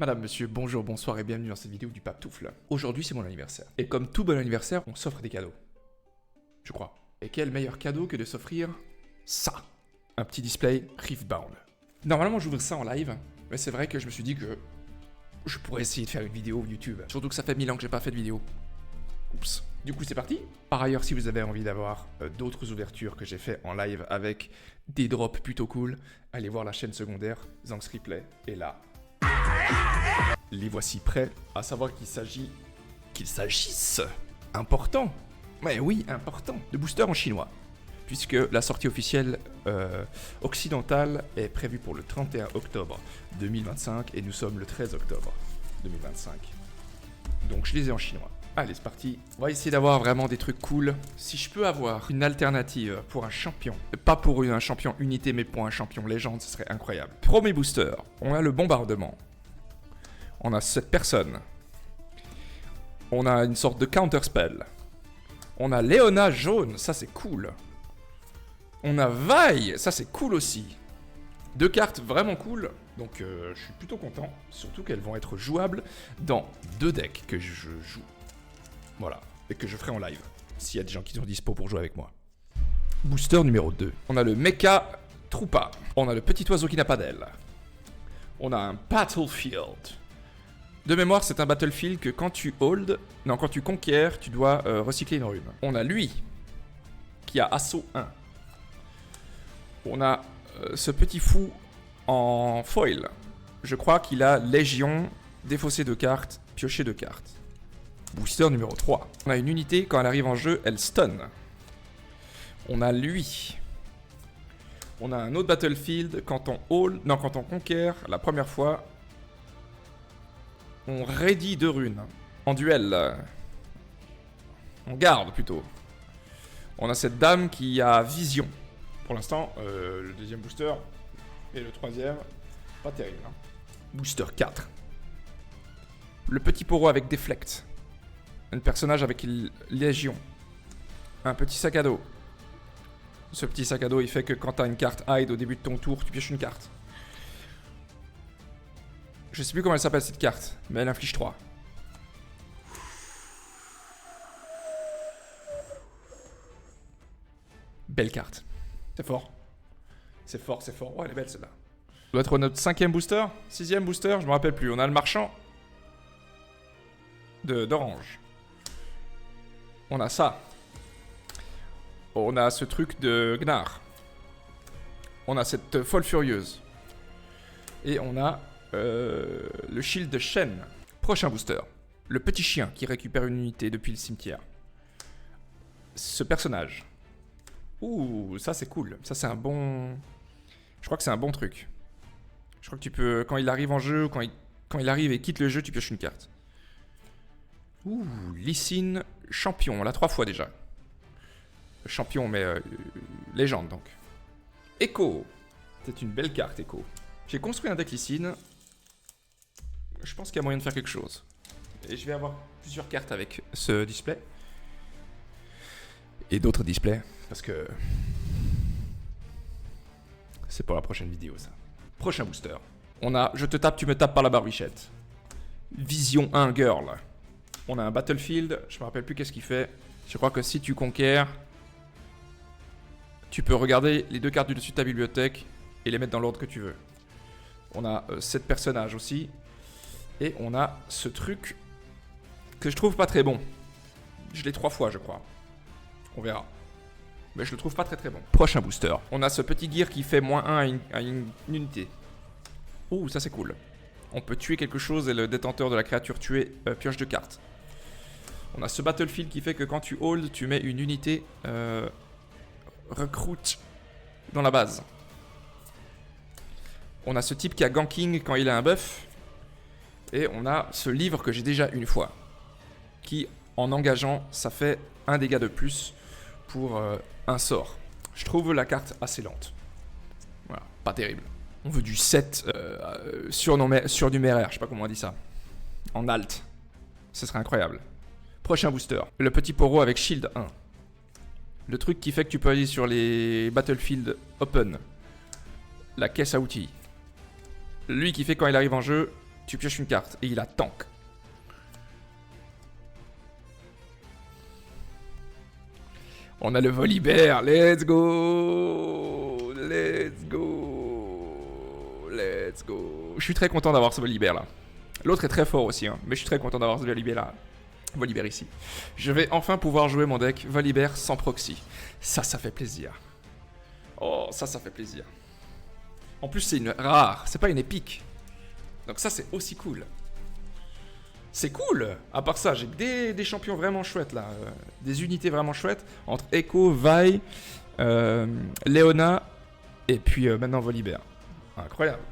Madame, monsieur, bonjour, bonsoir et bienvenue dans cette vidéo du Pape Toufle. Aujourd'hui, c'est mon anniversaire. Et comme tout bon anniversaire, on s'offre des cadeaux. Je crois. Et quel meilleur cadeau que de s'offrir ça. Un petit display Riftbound. Normalement, j'ouvre ça en live, mais c'est vrai que je me suis dit que je pourrais essayer de faire une vidéo YouTube. Surtout que ça fait 1000 ans que j'ai pas fait de vidéo. Oups. Du coup, c'est parti. Par ailleurs, si vous avez envie d'avoir d'autres ouvertures que j'ai fait en live avec des drops plutôt cool, allez voir la chaîne secondaire, Zanx Replay, et là... Les voici prêts, à savoir qu'il s'agisse, important, mais oui, important, de boosters en chinois. Puisque la sortie officielle occidentale est prévue pour le 31 octobre 2025 et nous sommes le 13 octobre 2025. Donc je les ai en chinois. Allez, c'est parti. On va essayer d'avoir vraiment des trucs cool. Si je peux avoir une alternative pour un champion, pas pour un champion unité, mais pour un champion légende, ce serait incroyable. Premier booster, on a le bombardement. On a cette personne. On a une sorte de counter spell. On a Léona jaune, ça c'est cool. On a Vi, ça c'est cool aussi. Deux cartes vraiment cool, donc je suis plutôt content. Surtout qu'elles vont être jouables dans deux decks que je joue. Voilà, et que je ferai en live, s'il y a des gens qui sont dispo pour jouer avec moi. Booster numéro 2. On a le Mecha Troupa. On a le petit oiseau qui n'a pas d'aile. On a un Battlefield. De mémoire, c'est un Battlefield que quand tu quand tu conquiers, tu dois recycler une rune. On a lui, qui a assaut 1. On a ce petit fou en foil. Je crois qu'il a Légion, défaussé de cartes, pioché de cartes. Booster numéro 3. On a une unité, quand elle arrive en jeu, elle stun. On a lui. On a un autre Battlefield, quand on conquiert, la première fois, on ready 2 runes. En duel. On garde plutôt. On a cette dame qui a vision. Pour l'instant, le deuxième booster et le troisième, pas terrible. Hein. Booster 4. Le petit poro avec Deflect. Un personnage avec Légion. Un petit sac à dos. Ce petit sac à dos, il fait que quand t'as une carte hide au début de ton tour, tu pioches une carte. Je sais plus comment elle s'appelle cette carte, mais elle inflige 3. Belle carte. C'est fort. C'est fort, c'est fort. Ouais, elle est belle celle-là. Ça doit être notre 5e booster, 6e booster, je me rappelle plus. On a le marchand d'orange. On a ça. On a ce truc de Gnar. On a cette folle furieuse. Et on a le shield de Shen. Prochain booster. Le petit chien qui récupère une unité depuis le cimetière. Ce personnage. Ouh, ça c'est cool. Ça c'est un bon... Je crois que c'est un bon truc. Je crois que tu peux... Quand il arrive en jeu, quand il arrive et quitte le jeu, tu pioches une carte. Ouh, Lee Sin, champion. On l'a 3 fois déjà. Champion, mais légende donc. Echo. C'est une belle carte, Echo. J'ai construit un deck Lee Sin. Je pense qu'il y a moyen de faire quelque chose. Et je vais avoir plusieurs cartes avec ce display. Et d'autres displays. Parce que... c'est pour la prochaine vidéo, ça. Prochain booster. On a Je te tape, tu me tapes par la barbichette. Vision 1 Girl. On a un Battlefield. Je me rappelle plus qu'est-ce qu'il fait. Je crois que si tu conquiers... tu peux regarder les 2 cartes du dessus de ta bibliothèque et les mettre dans l'ordre que tu veux. On a 7 personnages aussi. Et on a ce truc que je trouve pas très bon. Je l'ai 3 fois, je crois. On verra. Mais je le trouve pas très très bon. Prochain booster. On a ce petit gear qui fait -1 à une unité. Ouh, ça c'est cool. On peut tuer quelque chose et le détenteur de la créature tuée pioche 2 cartes. On a ce Battlefield qui fait que quand tu hold, tu mets une unité recrute dans la base. On a ce type qui a ganking quand il a un buff. Et on a ce livre que j'ai déjà une fois. Qui, en engageant, ça fait 1 dégât de plus pour un sort. Je trouve la carte assez lente. Voilà, pas terrible. On veut du 7 surnuméraire, je sais pas comment on dit ça. En alt. Ce serait incroyable. Prochain booster. Le petit poro avec shield 1. Le truc qui fait que tu peux aller sur les Battlefield Open. La caisse à outils. Lui qui fait quand il arrive en jeu, tu pioches une carte et il a tank. On a le Volibear, let's go. Let's go. Let's go. Je suis très content d'avoir ce Volibear là. L'autre est très fort aussi, hein, mais je suis très content d'avoir ce Volibear là. Volibear ici. Je vais enfin pouvoir jouer mon deck Volibear sans proxy. Ça fait plaisir. Oh, ça fait plaisir. En plus, c'est une rare, c'est pas une épique. Donc ça, c'est aussi cool. C'est cool. À part ça, j'ai des champions vraiment chouettes là. Des unités vraiment chouettes. Entre Echo, Vi, Leona et puis maintenant Volibear. Incroyable.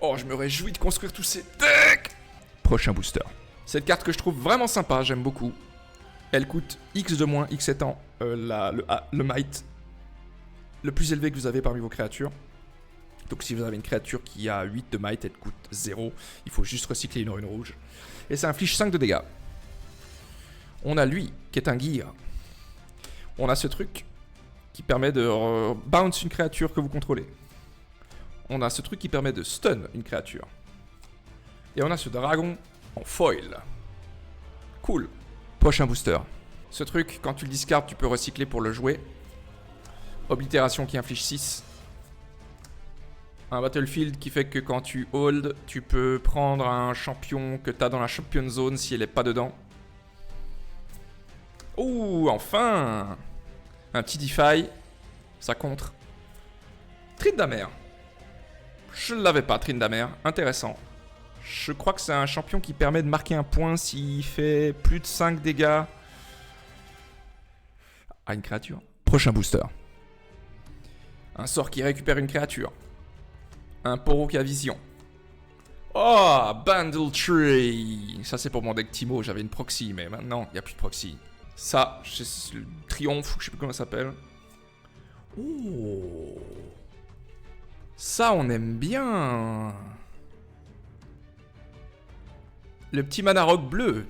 Oh, je me réjouis de construire tous ces decks. Prochain booster. Cette carte que je trouve vraiment sympa, j'aime beaucoup. Elle coûte X de moins, X étant le might le plus élevé que vous avez parmi vos créatures. Donc si vous avez une créature qui a 8 de might, elle coûte 0. Il faut juste recycler une rune rouge. Et ça inflige 5 de dégâts. On a lui, qui est un gear. On a ce truc qui permet de bounce une créature que vous contrôlez. On a ce truc qui permet de stun une créature. Et on a ce dragon en foil. Cool. Prochain booster. Ce truc, quand tu le discardes, tu peux recycler pour le jouer. Oblitération qui inflige 6. Un battlefield qui fait que quand tu hold, tu peux prendre un champion que tu as dans la champion zone si elle n'est pas dedans. Ouh, enfin! Un petit Defy. Ça contre. Tryndamere. Je ne l'avais pas, Tryndamere. Intéressant. Je crois que c'est un champion qui permet de marquer un point s'il fait plus de 5 dégâts à une créature. Prochain booster. Un sort qui récupère une créature. Un Poro qui a vision. Oh, Bundle Tree. Ça, c'est pour mon deck Timo. J'avais une proxy, mais maintenant, il n'y a plus de proxy. Ça, c'est le Triomphe, je sais plus comment ça s'appelle. Oh. Ça, on aime bien. Le petit mana rock bleu.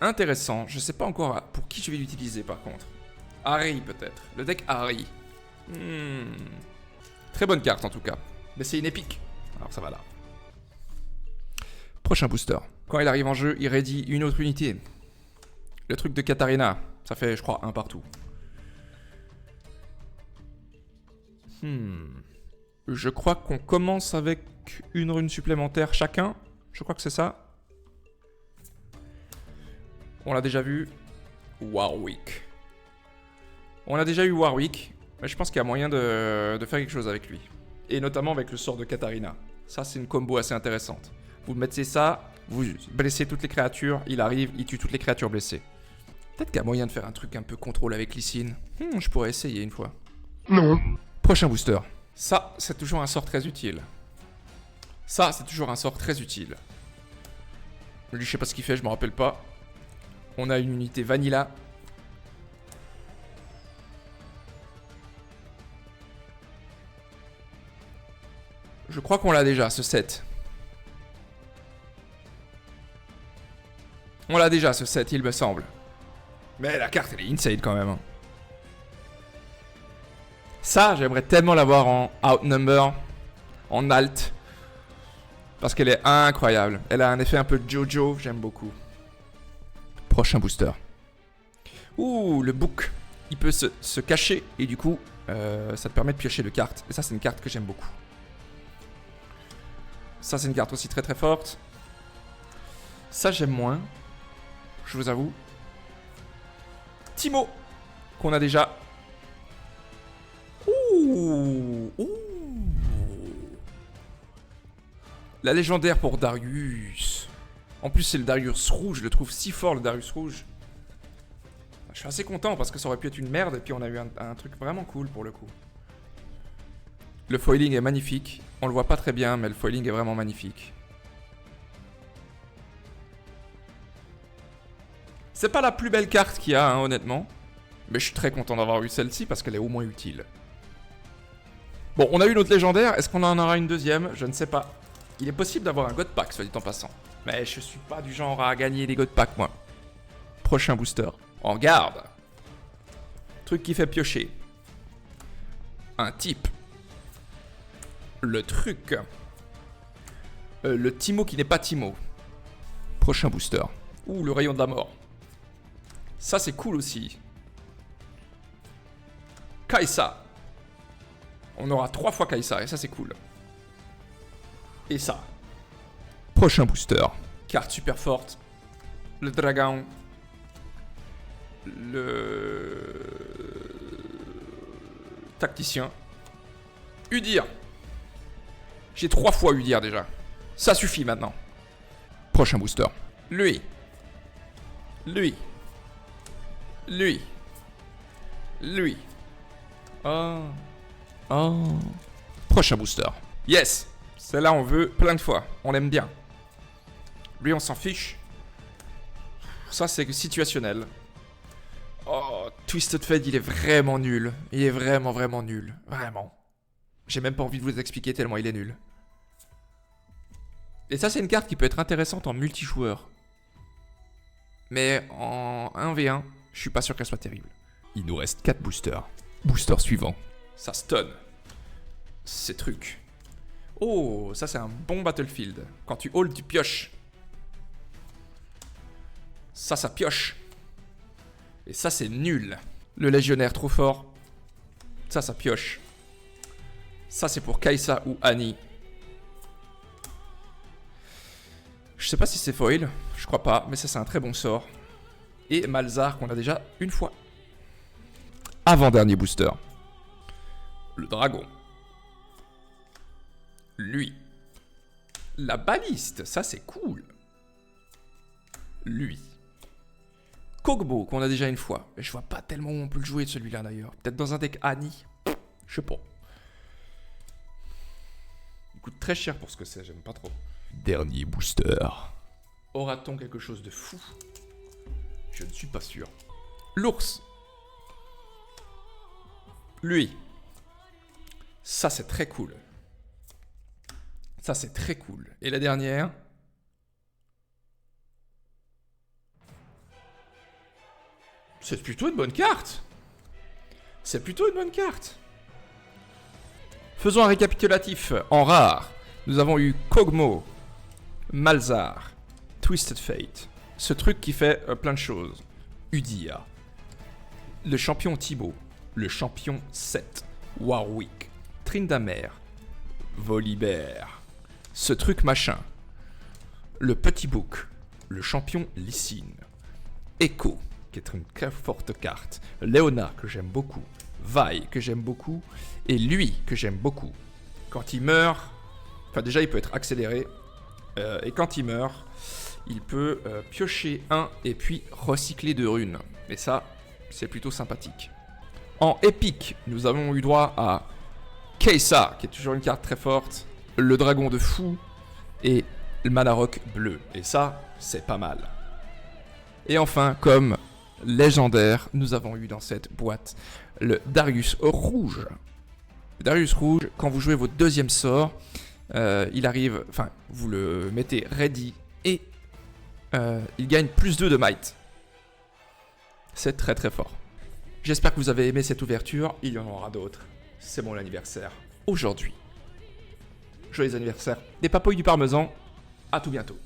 Intéressant. Je sais pas encore pour qui je vais l'utiliser, par contre. Harry, peut-être. Le deck Harry. Très bonne carte, en tout cas. Mais c'est une épique. Alors ça va là. Prochain booster. Quand il arrive en jeu, il ready une autre unité. Le truc de Katarina. Ça fait, je crois, un partout. Je crois qu'on commence avec une rune supplémentaire chacun. Je crois que c'est ça. On l'a déjà vu. Warwick. On a déjà eu Warwick. Mais je pense qu'il y a moyen de faire quelque chose avec lui. Et notamment avec le sort de Katarina. Ça, c'est une combo assez intéressante. Vous mettez ça, vous blessez toutes les créatures, il arrive, il tue toutes les créatures blessées. Peut-être qu'il y a moyen de faire un truc un peu contrôle avec Lysine. Je pourrais essayer une fois. Non. Prochain booster. Ça, c'est toujours un sort très utile. Ça, c'est toujours un sort très utile. Lui, je sais pas ce qu'il fait, je me rappelle pas. On a une unité Vanilla. Je crois qu'on l'a déjà, ce set. On l'a déjà, ce set, il me semble. Mais la carte, elle est insane quand même. Ça, j'aimerais tellement l'avoir en outnumber, en alt. Parce qu'elle est incroyable. Elle a un effet un peu Jojo, j'aime beaucoup. Prochain booster. Ouh, le book. Il peut se cacher et du coup, ça te permet de piocher de cartes. Et ça, c'est une carte que j'aime beaucoup. Ça, c'est une carte aussi très très forte. Ça, j'aime moins. Je vous avoue. Timo, qu'on a déjà. Ouh, ouh. La légendaire pour Darius. En plus, c'est le Darius rouge. Je le trouve si fort, le Darius rouge. Je suis assez content parce que ça aurait pu être une merde. Et puis, on a eu un truc vraiment cool pour le coup. Le foiling est magnifique. On le voit pas très bien, mais le foiling est vraiment magnifique. C'est pas la plus belle carte qu'il y a, hein, honnêtement. Mais je suis très content d'avoir eu celle-ci parce qu'elle est au moins utile. Bon, on a eu notre légendaire. Est-ce qu'on en aura une deuxième? Je ne sais pas. Il est possible d'avoir un God Pack, soit dit en passant. Mais je suis pas du genre à gagner des God Pack, moi. Prochain booster. En garde. Truc qui fait piocher. Un type. Le truc. Le Timo qui n'est pas Timo. Prochain booster. Ouh, le rayon de la mort. Ça, c'est cool aussi. Kai'Sa. On aura 3 fois Kai'Sa et ça, c'est cool. Et ça. Prochain booster. Carte super forte. Le dragon. Le tacticien. Udyr. J'ai 3 fois Udyr déjà. Ça suffit maintenant. Prochain booster. Lui. Lui. Lui. Lui. Oh. Oh. Prochain booster. Yes. Celle-là, on veut plein de fois. On l'aime bien. Lui, on s'en fiche. Ça, c'est situationnel. Oh, Twisted Fate, il est vraiment nul. Il est vraiment, vraiment nul. Vraiment. J'ai même pas envie de vous expliquer tellement il est nul. Et ça, c'est une carte qui peut être intéressante en multijoueur. Mais en 1v1, je suis pas sûr qu'elle soit terrible. Il nous reste 4 boosters. Booster suivant. Ça stun. Ces trucs. Oh, ça c'est un bon Battlefield. Quand tu hold, tu pioches. Ça pioche. Et ça, c'est nul. Le légionnaire trop fort. Ça pioche. Ça, c'est pour Kai'Sa ou Annie. Je sais pas si c'est foil. Je crois pas. Mais ça, c'est un très bon sort. Et Malzahar, qu'on a déjà une fois. Avant-dernier booster. Le dragon. Lui. La baliste. Ça, c'est cool. Lui. Kog'Maw, qu'on a déjà une fois. Mais je vois pas tellement où on peut le jouer de celui-là d'ailleurs. Peut-être dans un deck Annie. Je sais pas. Il coûte très cher pour ce que c'est, j'aime pas trop. Dernier booster. Aura-t-on quelque chose de fou? Je ne suis pas sûr. L'ours. Lui. Ça, c'est très cool. Ça, c'est très cool. Et la dernière... C'est plutôt une bonne carte. C'est plutôt une bonne carte. Faisons un récapitulatif. En rare, nous avons eu Kog'Maw, Malzahar, Twisted Fate. Ce truc qui fait plein de choses. Udyr. Le champion Thibaut. Le champion Seth. Warwick. Tryndamere. Volibear. Ce truc machin. Le petit bouc. Le champion Lee Sin. Echo, qui est une très forte carte. Leona, que j'aime beaucoup. Vi, que j'aime beaucoup. Et lui, que j'aime beaucoup. Quand il meurt... Enfin, déjà, il peut être accéléré. Et quand il meurt, il peut piocher 1 et puis recycler 2 runes. Et ça, c'est plutôt sympathique. En épique, nous avons eu droit à Kai'Sa, qui est toujours une carte très forte. Le dragon de fou. Et le Manarok bleu. Et ça, c'est pas mal. Et enfin, comme légendaire, nous avons eu dans cette boîte le Darius rouge. Le Darius rouge, quand vous jouez votre deuxième sort, il arrive, enfin, vous le mettez ready et il gagne plus 2 de might. C'est très très fort. J'espère que vous avez aimé cette ouverture, il y en aura d'autres. C'est mon anniversaire aujourd'hui. Joyeux anniversaire des papouilles du parmesan, à tout bientôt.